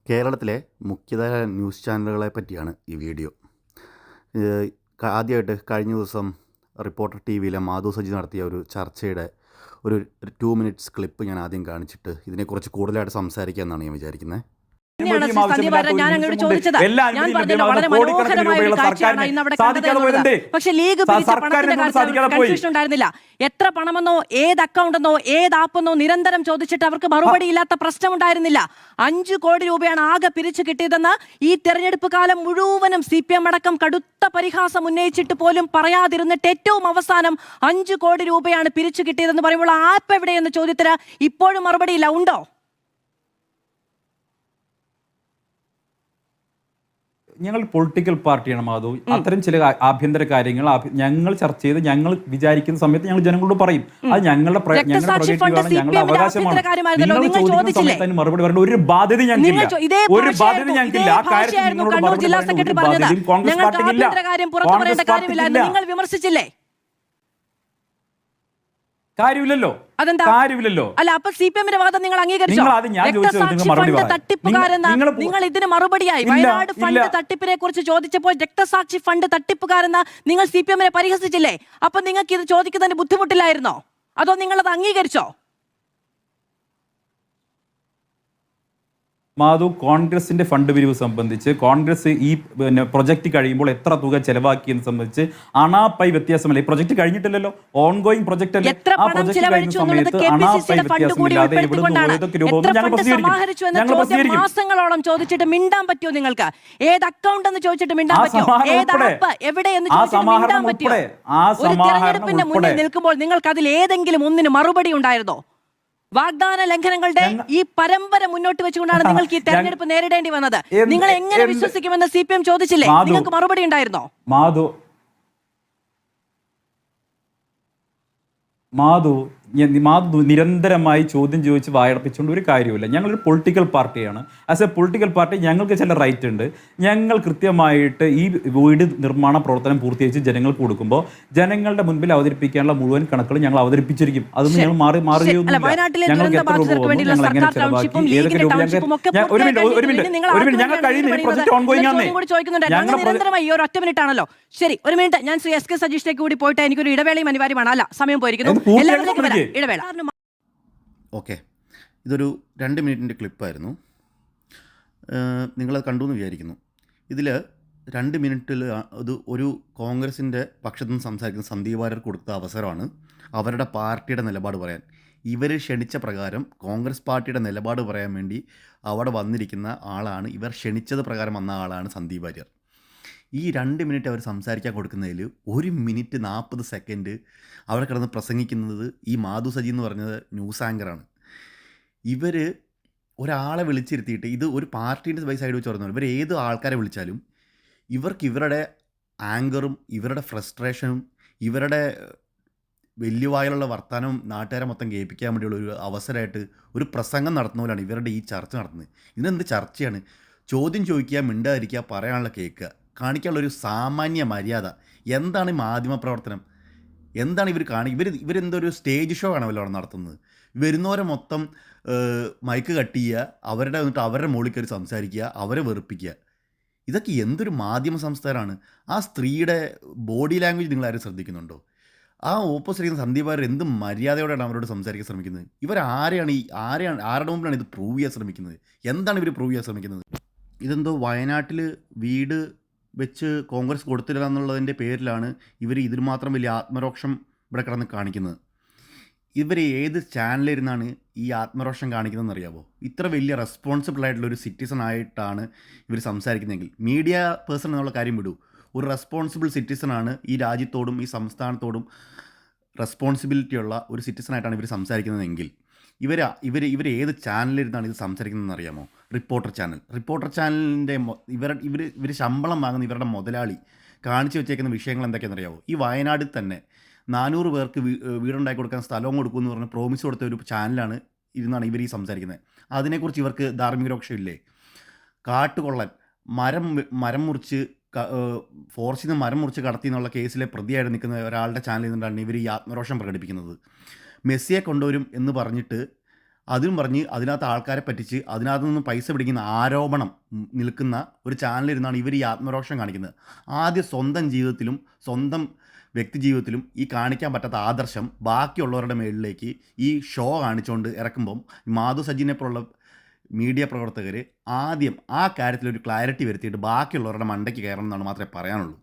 കേരളത്തിലെ മുഖ്യധാര ന്യൂസ് ചാനലുകളെ പറ്റിയാണ് ഈ വീഡിയോ. ആദ്യമായിട്ട് കഴിഞ്ഞ ദിവസം റിപ്പോർട്ടർ ടി വിയിലെ മാധു സജി നടത്തിയ ഒരു ചർച്ചയുടെ ഒരു 2 മിനിറ്റ്സ് ക്ലിപ്പ് ഞാൻ ആദ്യം കാണിച്ചിട്ട് ഇതിനെക്കുറിച്ച് കൂടുതലായിട്ട് സംസാരിക്കാമെന്നാണ് ഞാൻ വിചാരിക്കുന്നത്. പക്ഷെ ലീഗ് ഉണ്ടായിരുന്നില്ല. എത്ര പണമെന്നോ ഏത് അക്കൗണ്ടെന്നോ ഏത് ആപ്പെന്നോ നിരന്തരം ചോദിച്ചിട്ട് അവർക്ക് മറുപടി ഇല്ലാത്ത പ്രശ്നം ഉണ്ടായിരുന്നില്ല. 5 കോടി രൂപയാണ് ആകെ പിരിച്ചു കിട്ടിയതെന്ന് ഈ തെരഞ്ഞെടുപ്പ് കാലം മുഴുവനും CPM അടക്കം കടുത്ത പരിഹാസം ഉന്നയിച്ചിട്ട് പോലും പറയാതിരുന്നിട്ട് ഏറ്റവും അവസാനം 5 കോടി രൂപയാണ് പിരിച്ചു കിട്ടിയതെന്ന് പറയുമ്പോൾ ആപ്പ് എവിടെയെന്ന ചോദ്യത്തിന് ഇപ്പോഴും മറുപടിയില്ല. ഉണ്ടോ? ഞങ്ങൾ പൊളിറ്റിക്കൽ പാർട്ടിയാണ് മാധു. അത്തരം ചില ആഭ്യന്തര കാര്യങ്ങൾ ഞങ്ങൾ ചർച്ച ചെയ്ത് ഞങ്ങൾ വിചാരിക്കുന്ന സമയത്ത് ഞങ്ങൾ ജനങ്ങളോട് പറയും. അത് ഞങ്ങളുടെ പ്രൊജക്റ്റീവാണ്, ഞങ്ങളുടെ അവകാശമാണ്. നിങ്ങൾ ചോദിക്കുന്ന സമയത്ത് അതിന് മറുപടി പറയേണ്ട ഒരു ബാധ്യത ഞങ്ങൾക്കില്ല. ഒരു ബാധ്യത ഞങ്ങൾക്കില്ല. ആ കാര്യത്തിൽ നിങ്ങളോട് മറുപടി പറയേണ്ട ഒരു ബാധ്യതയും കോൺഗ്രസ് പാർട്ടിക്കില്ല. നിങ്ങൾ വിമർശിച്ചില്ലേ? കാര്യമില്ലല്ലോ. അല്ല, അപ്പൊ CPM-ന്റെ വാദം നിങ്ങൾ അംഗീകരിച്ചോ? തട്ടിപ്പുകാരെന്ന് നിങ്ങൾ ഇതിന് മറുപടിയായി വയനാട് ഫണ്ട് തട്ടിപ്പിനെ കുറിച്ച് ചോദിച്ചപ്പോൾ രക്തസാക്ഷി ഫണ്ട് തട്ടിപ്പുകാരെന്ന് നിങ്ങൾ CPM-നെ പരിഹസിച്ചില്ലേ? അപ്പൊ നിങ്ങൾക്ക് ഇത് ചോദിക്കുന്നതിന് ബുദ്ധിമുട്ടില്ലായിരുന്നോ? അതോ നിങ്ങളത് അംഗീകരിച്ചോ? മാധു, കോൺഗ്രസിന്റെ ഫണ്ട് പിരിവ് സംബന്ധിച്ച് കോൺഗ്രസ് ഈ പ്രൊജക്ട് കഴിയുമ്പോൾ എത്ര തുക ചെലവാക്കിയെന്ന് സംബന്ധിച്ച് അണാപ്പായി വ്യത്യാസമല്ല. ഈ പ്രൊജക്ട് കഴിഞ്ഞിട്ടില്ലല്ലോ, ഓൺഗോയിങ് പ്രൊജക്ട് അല്ലേ. ആ പ്രൊജക്ട് കഴിയുന്ന സമയത്ത് അണാപ്പായി വ്യത്യാസമില്ലാതെ എവിടുന്ന് പോയതൊക്കെ രൂപം ഞങ്ങൾ പ്രസിദ്ധീകരിക്കും. മാസങ്ങളോളം ചോദിച്ചിട്ട് മിണ്ടാൻ പറ്റുമോ നിങ്ങൾക്ക്? ഏത് അക്കൗണ്ട് എന്ന് ചോദിച്ചിട്ട് മിണ്ടാൻ പറ്റുമോ? ഏത് ആപ്പ് എവിടെയെന്ന് ചോദിച്ചിട്ട് മിണ്ടാൻ പറ്റുമോ? ഒരു തെരഞ്ഞെടുപ്പിന്റെ മുന്നിൽ നിൽക്കുമ്പോൾ നിങ്ങൾക്ക് അതിൽ ഏതെങ്കിലും ഒന്നിന് മറുപടി ഉണ്ടായിരുന്നോ? വാഗ്ദാന ലംഘനങ്ങളുടെ ഈ പരമ്പര മുന്നോട്ട് വെച്ചുകൊണ്ടാണ് നിങ്ങൾക്ക് ഈ തെരഞ്ഞെടുപ്പ് നേരിടേണ്ടി വന്നത്. നിങ്ങൾ എങ്ങനെ വിശ്വസിക്കുമെന്ന് CPM ചോദിച്ചില്ലേ? നിങ്ങൾക്ക് മറുപടി ഉണ്ടായിരുന്നോ? മാധു നിരന്തരമായി ചോദ്യം ചോദിച്ച് വായടപ്പിച്ചുകൊണ്ട് ഒരു കാര്യമില്ല. ഞങ്ങളൊരു പൊളിറ്റിക്കൽ പാർട്ടിയാണ്. ആസ് എ പൊളിറ്റിക്കൽ പാർട്ടി ഞങ്ങൾക്ക് ചില റൈറ്റ് ഉണ്ട്. ഞങ്ങൾ കൃത്യമായിട്ട് ഈ വീട് നിർമ്മാണ പ്രവർത്തനം പൂർത്തീകരിച്ച് ജനങ്ങൾക്ക് കൊടുക്കുമ്പോൾ ജനങ്ങളുടെ മുൻപിൽ അവതരിപ്പിക്കാനുള്ള മുഴുവൻ കണക്കുകളും ഞങ്ങൾ അവതരിപ്പിച്ചിരിക്കും. അതൊന്നും ഞങ്ങൾ ഞങ്ങൾക്ക് എത്ര രൂപ വന്നു, ഞങ്ങൾ എങ്ങനെ ചെലവാക്കി, ഏതൊക്കെ രൂപ ഞങ്ങൾ കഴിയുന്ന ഈ പ്രൊജക്ട് ഓൺഗോയിങ് ആണ്. ആണല്ലോ. ശരി, ഒരു മിനിറ്റ്. ഞാൻ ശ്രീ SK സജീഷിലേക്ക് കൂടി പോയിട്ട് എനിക്കൊരു ഇടവേളയും അനിവാര്യമാണ്. അല്ല, സമയം പോയിരിക്കുന്നു. ഓക്കെ, ഇതൊരു 2 മിനിറ്റിൻ്റെ ക്ലിപ്പായിരുന്നു. നിങ്ങളത് കണ്ടു എന്ന് വിചാരിക്കുന്നു. ഇതിൽ 2 മിനിറ്റിൽ അത് ഒരു കോൺഗ്രസിൻ്റെ പക്ഷത്തു നിന്ന് സംസാരിക്കുന്ന സന്ദീപ് വാര്യർ കൊടുത്ത അവസരമാണ് അവരുടെ പാർട്ടിയുടെ നിലപാട് പറയാൻ. ഇവർ ക്ഷണിച്ച പ്രകാരം കോൺഗ്രസ് പാർട്ടിയുടെ നിലപാട് പറയാൻ വേണ്ടി അവിടെ വന്നിരിക്കുന്ന ആളാണ്, ഇവർ ക്ഷണിച്ചത് പ്രകാരം വന്ന ആളാണ് സന്ദീപ് വാര്യർ. ഈ 2 മിനിറ്റ് അവർ സംസാരിക്കാൻ കൊടുക്കുന്നതിൽ 1 മിനിറ്റ് 40 സെക്കൻഡ് അവിടെ കിടന്ന് പ്രസംഗിക്കുന്നത് ഈ മാധു സജി എന്ന് പറഞ്ഞത് ന്യൂസ് ആങ്കറാണ്. ഇവർ ഒരാളെ വിളിച്ചിരുത്തിയിട്ട് ഇത് ഒരു പാർട്ടീൻ്റെ സൈഡ് വെച്ച് പറയുന്നത്, ഇവർ ഏത് ആൾക്കാരെ വിളിച്ചാലും ഇവർക്ക് ഇവരുടെ ആങ്കറും ഇവരുടെ ഫ്രസ്ട്രേഷനും ഇവരുടെ വലിയവായുള്ള വർത്തമാനവും നാട്ടുകാരെ മൊത്തം കേൾപ്പിക്കാൻ വേണ്ടിയുള്ള ഒരു അവസരമായിട്ട് ഒരു പ്രസംഗം നടത്തുന്ന പോലെയാണ് ഇവരുടെ ഈ ചർച്ച നടത്തുന്നത്. ഇതിനെന്ത് ചർച്ചയാണ്? ചോദ്യം ചോദിക്കുക, മിണ്ടാതിരിക്കുക, പറയാനുള്ള കേൾക്കുക, കാണിക്കാനുള്ളൊരു സാമാന്യ മര്യാദ. എന്താണ് ഈ മാധ്യമപ്രവർത്തനം? എന്താണ് ഇവർ ഇവരെന്തൊരു സ്റ്റേജ് ഷോ ആണല്ലോ അവിടെ നടത്തുന്നത്. വരുന്നവരെ മൊത്തം മൈക്ക് കട്ട് ചെയ്യുക, അവരുടെ മുകളിൽ കയറി സംസാരിക്കുക, അവരെ വെറുപ്പിക്കുക. ഇതൊക്കെ എന്തൊരു മാധ്യമ സംസ്കാരമാണ്? ആ സ്ത്രീയുടെ ബോഡി ലാംഗ്വേജ് നിങ്ങളാരും ശ്രദ്ധിക്കുന്നുണ്ടോ? ആ ഓപ്പോസിറ്റ് ചെയ്യുന്ന സന്ദീപ് വാര്യർ എന്ത് മര്യാദയോടെയാണ് അവരോട് സംസാരിക്കാൻ ശ്രമിക്കുന്നത്? ആരുടെ മുമ്പിലാണ് ഇത് പ്രൂവ് ചെയ്യാൻ ശ്രമിക്കുന്നത്? എന്താണ് ഇവർ പ്രൂവ് ചെയ്യാൻ ശ്രമിക്കുന്നത്? ഇതെന്തോ വയനാട്ടിൽ വീട് വെച്ച് കോൺഗ്രസ് കൊടുത്തില്ല എന്നുള്ളതിൻ്റെ പേരിലാണ് ഇവർ ഇതിന് മാത്രം വലിയ ആത്മരോക്ഷം ഇവിടെ കിടന്ന് കാണിക്കുന്നത്. ഇവർ ഏത് ചാനലിരുന്നാണ് ഈ ആത്മരോക്ഷം കാണിക്കുന്നതെന്ന് അറിയാമോ? ഇത്ര വലിയ റെസ്പോൺസിബിൾ ആയിട്ടുള്ളൊരു സിറ്റിസൺ ആയിട്ടാണ് ഇവർ സംസാരിക്കുന്നതെങ്കിൽ, മീഡിയ പേഴ്സൺ എന്നുള്ള കാര്യം വിടൂ, ഒരു റെസ്പോൺസിബിൾ സിറ്റിസണാണ് ഈ രാജ്യത്തോടും ഈ സംസ്ഥാനത്തോടും റെസ്പോൺസിബിലിറ്റിയുള്ള ഒരു സിറ്റിസണായിട്ടാണ് ഇവർ സംസാരിക്കുന്നതെങ്കിൽ ഇവർ ഏത് ചാനലിരുന്നാണ് ഇത് സംസാരിക്കുന്നതെന്ന് അറിയാമോ? റിപ്പോർട്ടർ ചാനലിൻ്റെ ഇവർ ശമ്പളം വാങ്ങുന്ന ഇവരുടെ മുതലാളി കാണിച്ചു വെച്ചേക്കുന്ന വിഷയങ്ങൾ എന്തൊക്കെയാണെന്ന് അറിയാമോ? ഈ വയനാട്ടിൽ തന്നെ 400 പേർക്ക് വീടുണ്ടാക്കി കൊടുക്കാൻ സ്ഥലവും കൊടുക്കുമെന്ന് പറഞ്ഞ് പ്രോമിസ് കൊടുത്ത ഒരു ചാനലാണ് ഇരുന്നാണ് ഇവർ ഈ സംസാരിക്കുന്നത്. അതിനെക്കുറിച്ച് ഇവർക്ക് ധാർമ്മിക രോക്ഷമില്ലേ? കാട്ടുകൊള്ളൻ മരം മുറിച്ച് ഫോറസ്റ്റിൽ നിന്ന് മരം മുറിച്ച് കടത്തി എന്നുള്ള കേസിലെ പ്രതിയായിട്ട് നിൽക്കുന്ന ഒരാളുടെ ചാനലിൽ നിന്നാണ് ഇവർ ഈ ആത്മരോഷം പ്രകടിപ്പിക്കുന്നത്. മെസ്സിയെ കൊണ്ടുവരും എന്ന് പറഞ്ഞിട്ട് അതും പറഞ്ഞ് അതിനകത്ത് ആൾക്കാരെ പറ്റിച്ച് അതിനകത്ത് നിന്ന് പൈസ പിടിക്കുന്ന ആരോപണം നിൽക്കുന്ന ഒരു ചാനലിരുന്നാണ് ഇവർ ഈ ആത്മരോഷം കാണിക്കുന്നത്. ആദ്യം സ്വന്തം ജീവിതത്തിലും സ്വന്തം വ്യക്തി ജീവിതത്തിലും ഈ കാണിക്കാൻ പറ്റാത്ത ആദർശം ബാക്കിയുള്ളവരുടെ മേളിലേക്ക് ഈ ഷോ കാണിച്ചുകൊണ്ട് ഇറക്കുമ്പം മാധു സജിനെ പോലുള്ള മീഡിയ പ്രവർത്തകർ ആദ്യം ആ കാര്യത്തിലൊരു ക്ലാരിറ്റി വരുത്തിയിട്ട് ബാക്കിയുള്ളവരുടെ മണ്ടയ്ക്ക് കയറണം എന്നാണ് മാത്രമേ പറയാനുള്ളൂ.